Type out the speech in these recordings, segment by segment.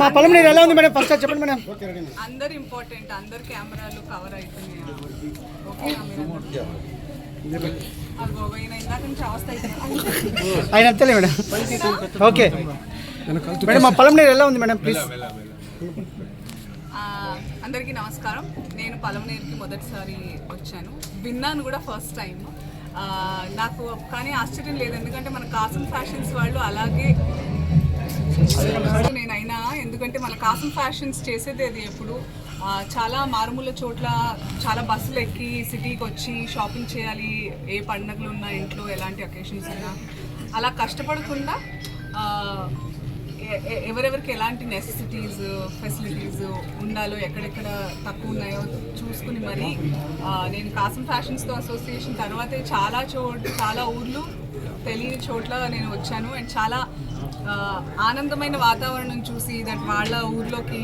మా పలమనేరు ఎలా ఉంది మేడం? ఫస్ట్ చెప్పండి మేడం. అందరు ఇంపార్టెంట్, అందరు కెమెరాలు కవర్ అవుతున్నాయి. ఆయన అంతలే మేడం. ఓకే మేడం, మా పలమనేరు ఎలా ఉంది మేడం ప్లీజ్? అందరికీ నమస్కారం. నేను పలమనేరుకి మొదటిసారి వచ్చాను, విన్నాను కూడా ఫస్ట్ టైం. నాకు కానీ ఆశ్చర్యం లేదు, ఎందుకంటే మన కాసం ఫ్యాషన్స్ వాళ్ళు అలాగే నేనైనా, ఎందుకంటే మన కాసం ఫ్యాషన్స్ చేసేది అది ఎప్పుడు చాలా మారుమూల చోట్ల చాలా బస్సులు ఎక్కి సిటీకి వచ్చి షాపింగ్ చేయాలి, ఏ పండుగలు ఉన్నా ఇంట్లో ఎలాంటి అకేషన్స్ ఉన్నా అలా కష్టపడకుండా ఎవరెవరికి ఎలాంటి నెసెసిటీస్ ఫెసిలిటీస్ ఉండాలో, ఎక్కడెక్కడ తక్కువ ఉన్నాయో చూసుకుని మరి నేను కాసం ఫ్యాషన్స్తో అసోసియేషన్ తర్వాతే చాలా ఊర్లు తెలియని చోట్ల నేను వచ్చాను. అండ్ చాలా ఆనందమైన వాతావరణం చూసి దట్ వాళ్ళ ఊర్లోకి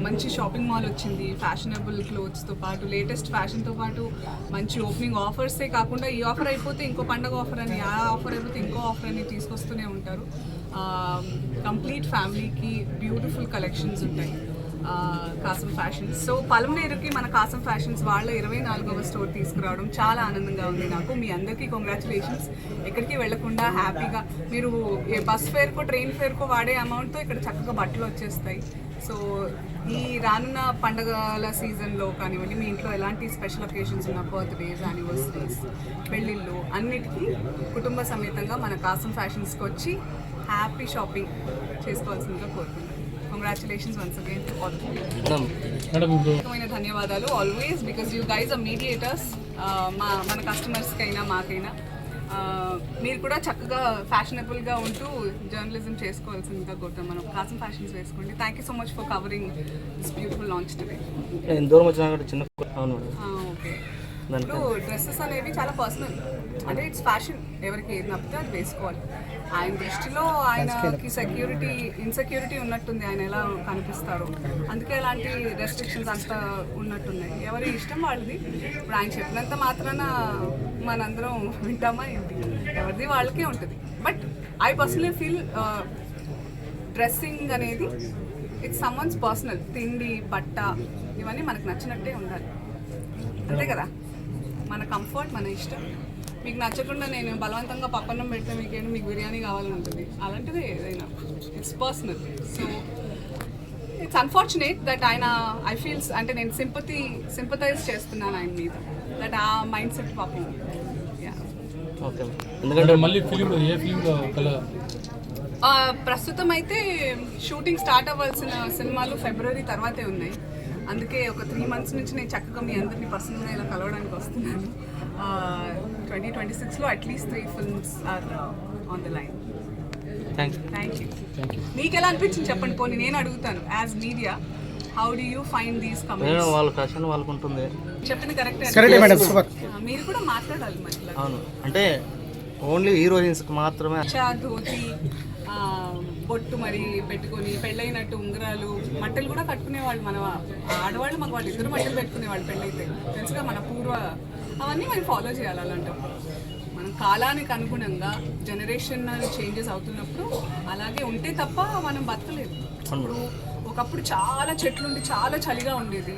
మంచి షాపింగ్ మాల్ వచ్చింది, ఫ్యాషనబుల్ క్లోత్స్తో పాటు లేటెస్ట్ ఫ్యాషన్తో పాటు మంచి ఓపెనింగ్ ఆఫర్సే కాకుండా ఈ ఆఫర్ అయిపోతే ఇంకో పండగ ఆఫర్ అని, ఆ ఆఫర్ అయిపోతే ఇంకో ఆఫర్ అని తీసుకొస్తూనే ఉంటారు. కంప్లీట్ ఫ్యామిలీకి బ్యూటిఫుల్ కలెక్షన్స్ ఉంటాయి కాసం ఫ్యాషన్స్. సో పలమనేరుకి మన కాసం ఫ్యాషన్స్ వాళ్ళ 24వ స్టోర్ తీసుకురావడం చాలా ఆనందంగా ఉంది నాకు. మీ అందరికీ కంగ్రాచులేషన్స్. ఎక్కడికి వెళ్లకుండా హ్యాపీగా మీరు బస్ ఫేర్కో ట్రైన్ ఫేర్కో వాడే అమౌంట్తో ఇక్కడ చక్కగా బట్టలు వచ్చేస్తాయి. సో ఈ రానున్న పండుగల సీజన్లో కానివ్వండి, మీ ఇంట్లో ఎలాంటి స్పెషల్ అకేషన్స్ ఉన్న బర్త్డేస్, యానివర్సరీస్, పెళ్ళిళ్ళు అన్నిటికీ కుటుంబ సమేతంగా మన కాసం ఫ్యాషన్స్కి వచ్చి హ్యాపీ షాపింగ్ చేసుకోవాల్సిందిగా కోరుతున్నాను. Congratulations once again to all of you. ధన్యవాదాలు always, because you guys are mediators. మన కస్టమర్స్కైనా మాకైనా మీరు కూడా చక్కగా ఫ్యాషనబుల్గా ఉంటూ జర్నలిజం చేసుకోవాల్సిందిగా కోరుతాం. మనం కాసం ఫ్యాషన్స్ వేసుకోండి. Thank you so much for covering this beautiful launch today. Okay, ఇప్పుడు డ్రెస్సెస్ అనేవి చాలా పర్సనల్, అంటే ఇట్స్ ఫ్యాషన్, ఎవరికి ఏది నప్పితే అది వేసుకోవాలి. ఆయన దృష్టిలో ఆయనకి ఇన్సెక్యూరిటీ ఉన్నట్టుంది, ఆయన ఎలా కనిపిస్తారో, అందుకే అలాంటి రెస్ట్రిక్షన్స్ అంతా ఉన్నట్టున్నాయి. ఎవరి ఇష్టం వాళ్ళది. ఇప్పుడు ఆయన చెప్పినంత మాత్రాన మనందరం వింటామా ఏంటి? ఎవరిది వాళ్ళకే ఉంటుంది. But I personally feel dressing అనేది ఇట్స్ సమ్వన్స్ పర్సనల్. తిండి, బట్ట ఇవన్నీ మనకు నచ్చినట్టే ఉండాలి, అంతే కదా? మన కంఫర్ట్, మన ఇష్టం. మీకు నచ్చకుండా నేను బలవంతంగా పప్పన్నం పెడితే మీకు బిర్యానీ కావాలని ఉంటుంది, అలాంటిది ఏదైనా it's personal. So it's unfortunate that ఆయన ఐ ఫీల్స్, అంటే నేను సింపథైజ్ చేస్తున్నాను ఆయన మీద, దట్ ఆ మైండ్ సెట్ పాపం. ప్రస్తుతం అయితే షూటింగ్ స్టార్ట్ అవ్వాల్సిన సినిమాలు ఫిబ్రవరి తర్వాతే ఉన్నాయి. అందుకే ఒక 3 months నుంచి నేను చక్కగా మీ అందరినీ పర్సనల్గా ఇలా కలవడానికి వస్తున్నాను. 2026లో atleast 3 films are on the line. Thank you. మీకు ఎలా అనిపించింది చెప్పండి, పోనీ నేను అడుగుతాను. As media, how do you find these comments? వాళ్ళ ఫ్యాషన్ వాళ్ళకు ఉంటుంది. చెప్పింది కరెక్టే. మీరు కూడా మాట్లాడాలి మధ్యలో. అవును, అంటే ఓన్లీ హీరోయిన్స్ మాత్రమే ధోతి, బొట్టు మరి పెట్టుకొని, పెళ్ళైనట్టు ఉంగరాలు, మట్టలు కూడా కట్టుకునేవాళ్ళు మన ఆడవాళ్ళు. మాకు వాళ్ళు ఇద్దరు మట్టలు పెట్టుకునేవాళ్ళు పెళ్ళైతే, తెలుసుగా మన పూర్వ. అవన్నీ మనం ఫాలో చేయాలి. అలాంటివి మనం కాలానికి అనుగుణంగా జనరేషన్ చేంజెస్ అవుతున్నప్పుడు అలాగే ఉంటే తప్ప మనం బతకలేదు. ఇప్పుడు ఒకప్పుడు చాలా చెట్లుండి చాలా చలిగా ఉండేది,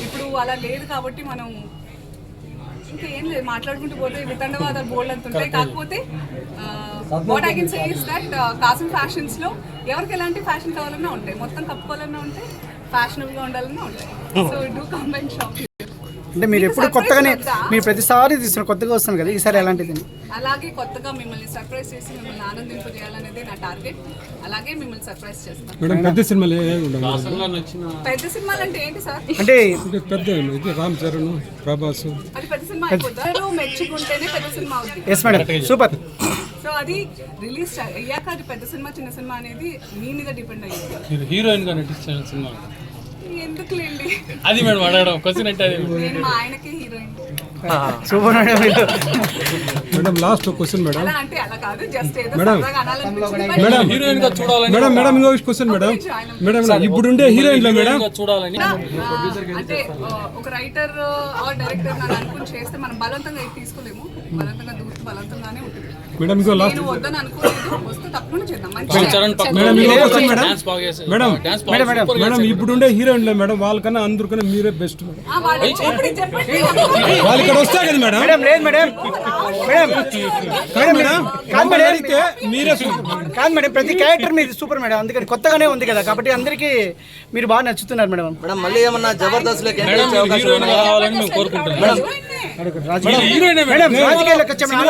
ఇప్పుడు అలా లేదు. కాబట్టి మనం ఇంకా ఏం లేదు, మాట్లాడుకుంటూ పోతే వితండవాదాలు బోల్డ్ అంత ఉంటాయి. కాకపోతే what I can say is that కాసం ఫ్యాషన్స్లో ఎవరికి ఎలాంటి ఫ్యాషన్ కావాలన్నా ఉంటాయి, మొత్తం కప్పుకోవాలన్నా ఉంటాయి, ఫ్యాషనబుల్గా ఉండాలన్నా ఉంటాయి. So do come and shop. అంటే మీరు ఎప్పుడు కొత్తగానే, మీరు ప్రతిసారి తీసుకున్న కొత్తగా వస్తాను కదా, ఈసారి ఎలాంటిది? అలాగే కొత్తగా మిమ్మల్ని సర్ప్రైజ్ చేసి మిమ్మల్ని ఆనందింపజేయాలనేది నా టార్గెట్. అలాగే మిమ్మల్ని సర్ప్రైజ్ చేస్తాను. పెద్ద సినిమాలు పెద్ద సినిమాలు అంటే ఏంటి సార్? అంటే పెద్ద రామ్ చరణ్, ప్రభాస్, అది పెద్ద సినిమా అయిపోతారు. మెచ్చుకుంటేనే పెద్ద సినిమా అవుతుంది. Yes madam, super. సో అది రిలీజ్ అయ్యాక అది పెద్ద సినిమా చిన్న సినిమా అనేది మీ మీద డిపెండ్ అయ్యింది. హీరోయిన్ గా నటించిన సినిమా ఎందుకులేండి, అది మేడం అడగడం క్వశ్చన్ అంటే. నేను మా ఆయనకే heroine. Super madam. Last question madam. అలా అంటే అలా కాదు, జస్ట్ ఏదో మేడం హీరోయిన్ గా చూడాలని. మేడం ఇంకో క్వశ్చన్ మేడం. ఇప్పుడుండే హీరోయిన్ లో మేడం చూడాలని, అంటే ఒక రైటర్ ఆర్ డైరెక్టర్ నన్ను అనుకుని చేస్తే మనం బలవంతంగా తీసుకోలేము. బలవంతంగా దూరం బలవంతంగానే ఉంటుంది. మేడం ఇంకో లాస్ట్ నేను వద్దని అనుకోలేదు, వస్తే తప్పకుండా చేద్దాం. మంచి మేడం ఇంకో question madam madam madam madam madam ఇప్పుడుండే హీరోయిన్లే మేడం వాళ్ళకన్నా అందరికన్నా మీరే బెస్ట్ మేడం. వాళ్ళు చెప్పండి, చెప్పండి. వాళ్ళు ఇక్కడ వస్తారు కదా మేడం. మేడం లేదు మేడం మేడం కాదు మేడం కాదు మేడం అడిగితే మీరే సూపర్. కాదు మేడం ప్రతి క్యారెక్టర్ మీరు సూపర్ మేడం, అందుకని కొత్తగానే ఉంది కదా కాబట్టి అందరికీ మీరు బాగా నచ్చుతున్నారు మేడం. మేడం మళ్ళీ ఏమన్నా జబర్దస్త్ లోకి ఎంట్రీ ఇచ్చే అవకాశం ఉందా? కావాలని మేము కోరుకుంటున్నాం మేడం. మేడం రాజకీయాల్లోకి వచ్చే మేడం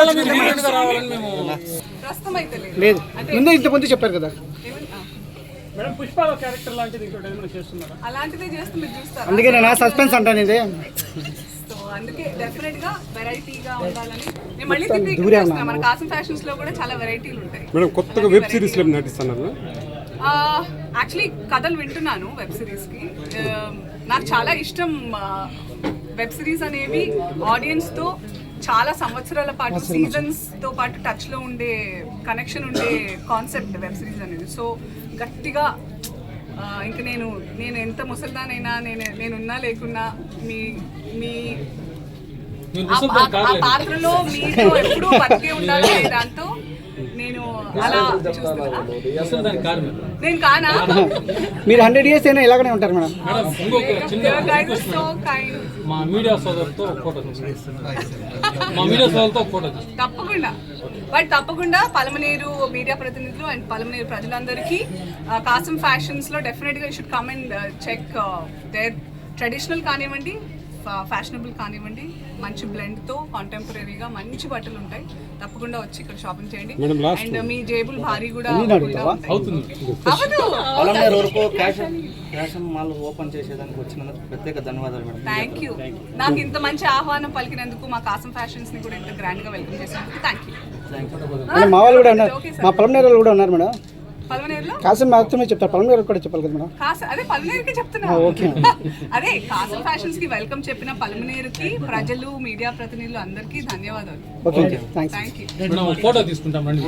ప్రస్తుతం అయితే లేదు. లేదు ముందే ఇంత ముందు చెప్పారు కదా, మేడం పుష్పలో క్యారెక్టర్ లాంటిది ఇంకోటి ఏమైనా చేస్తున్నారా? అలాంటిదే చేస్తే మీరు చూస్తారా? అందుకే నేను సస్పెన్స్ అంటాను ఇదే. సో అందుకే డెఫినెట్ గా వెరైటీగా ఉండాలని నేను మళ్ళీ తిరిగి ఇక్కడ చేస్తున్నా. మన కాసం ఫ్యాషన్స్ లో కూడా చాలా వెరైటీలు ఉంటాయి. మేడం కొత్తగా వెబ్ సిరీస్ లో నటిస్తున్నారు. యాక్చువల్లీ కథలు వింటున్నాను వెబ్ సిరీస్ కి. నాకు చాలా ఇష్టం వెబ్ సిరీస్ అనేవి ఆడియన్స్ తో చాలా సంవత్సరాల పాటు సీజన్స్ తో పాటు టచ్ లో ఉండే కనెక్షన్ ఉండే కాన్సెప్ట్ వెబ్ సిరీస్ అనేది. సో గట్టిగా ఇంకా నేను ఎంత ముసల్దానైనా నేనున్నా లేకున్నా మీ మీ ఆ పాత్రలో మీతో ఎప్పుడూ బతికే ఉండాలి అనే దాంతో నేను అలా చూస్తున్నా. నేను కానా? మీరు 100 years అయినా ఇలాగనే ఉంటారు మేడం. So kind. మా మీడియా సోదరుతో ఫోటో మా మీడియా సోదరుతో ఫోటో తప్పకుండా, బట్ తప్పకుండా పలమనేరు మీడియా ప్రతినిధులు అండ్ పలమనేరు ప్రజలందరికీ కాసం ఫ్యాషన్స్ లో డెఫినెట్ గా should come and check there traditional కానివ్వండి, ఫ్యాషనబుల్ కానివ్వండి, మంచి బ్లెండ్ తో కాంటెంపరీగా మంచి బట్టలు ఉంటాయి. తప్పకుండా వచ్చి ఇక్కడ షాపింగ్ చేయండి. అండ్ మీ జేబుల్ భారీ కూడా అవుతుంది. పలమనేరు వరకు ఫ్యాషన్ మాల్ ఓపెన్ చేసేదానికి వచ్చినందుకు ప్రత్యేక ధన్యవాదాలు మేడం. Thank you. నాకు ఇంత మంచి ఆహ్వానం పలికినందుకు, మా కాసం ఫ్యాషన్స్ ని కూడా ఇంత గ్రాండ్ గా వెల్కమ్ చేసినందుకు థ్యాంక్ యూ. మా వాళ్ళు కూడా ఉన్నారు, మా పొలంనేరు వాళ్ళు కూడా ఉన్నారు మేడం. పలమనేరులో కాసం మాత్రమే చెప్తారు, పొలంనేరు కూడా చెప్పాలి కదా మేడం. అదే పలమనేరుకి చెప్తున్నా. అదే కాసం ఫ్యాషన్స్ కి వెల్కమ్ చెప్పిన పలమనేరుకి ప్రజలు, మీడియా ప్రతినిధులు అందరికీ ధన్యవాదాలు. Okay thanks. Thank you. Photo తీసుకుంటాం రండి.